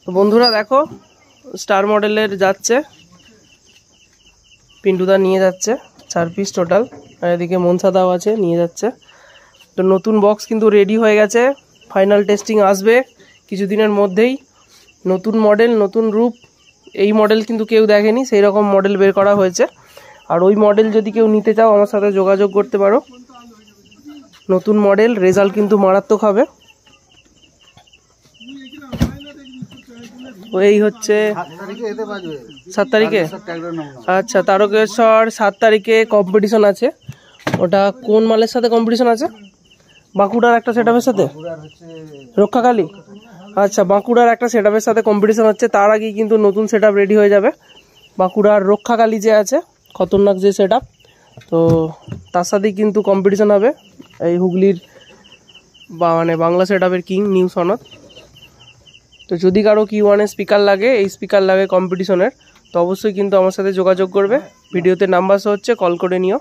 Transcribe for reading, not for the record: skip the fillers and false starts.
তো বন্ধুরা দেখো স্টার মডেলের যাচ্ছে, পিন্টুদা নিয়ে যাচ্ছে 4 পিস টোটাল, আর এদিকে মনসাদাও আছে নিয়ে যাচ্ছে। তো নতুন বক্স কিন্তু রেডি হয়ে গেছে, ফাইনাল টেস্টিং আসবে কিছুদিনের মধ্যেই। নতুন মডেল, নতুন রূপ, এই মডেল কিন্তু কেউ দেখেনি, সেই রকম মডেল বের করা হয়েছে। আর ওই মডেল যদি কেউ নিতে চাও আমার সাথে যোগাযোগ করতে পারো। নতুন মডেল, রেজাল্ট কিন্তু মারাত্মক হবে। ওই হচ্ছে 7 তারিখে, আচ্ছা তারকেশ্বর 7 তারিখে কম্পিটিশন আছে। ওটা কোন মালের সাথে কম্পিটিশন আছে? বাঁকুড়ার একটা সেটআপের সাথে, রক্ষাকালী। আচ্ছা, বাঁকুড়ার একটা সেটআপের সাথে কম্পিটিশন হচ্ছে। তার আগেই কিন্তু নতুন সেটআপ রেডি হয়ে যাবে। বাঁকুড়ার রক্ষাকালী যে আছে, খতরনাক যে সেটআপ, তো তার সাথেই কিন্তু কম্পিটিশন হবে এই হুগলির মানে বাংলা সেটআপের কিং নিউ সনদ। তো যদি কারো Q1 স্পিকার লাগে, এই স্পিকার লাগে কম্পিটিশনের, তো অবশ্যই কিন্তু আমার সাথে যোগাযোগ করবে। ভিডিওতে নাম্বার শো হচ্ছে, কল করে নিও।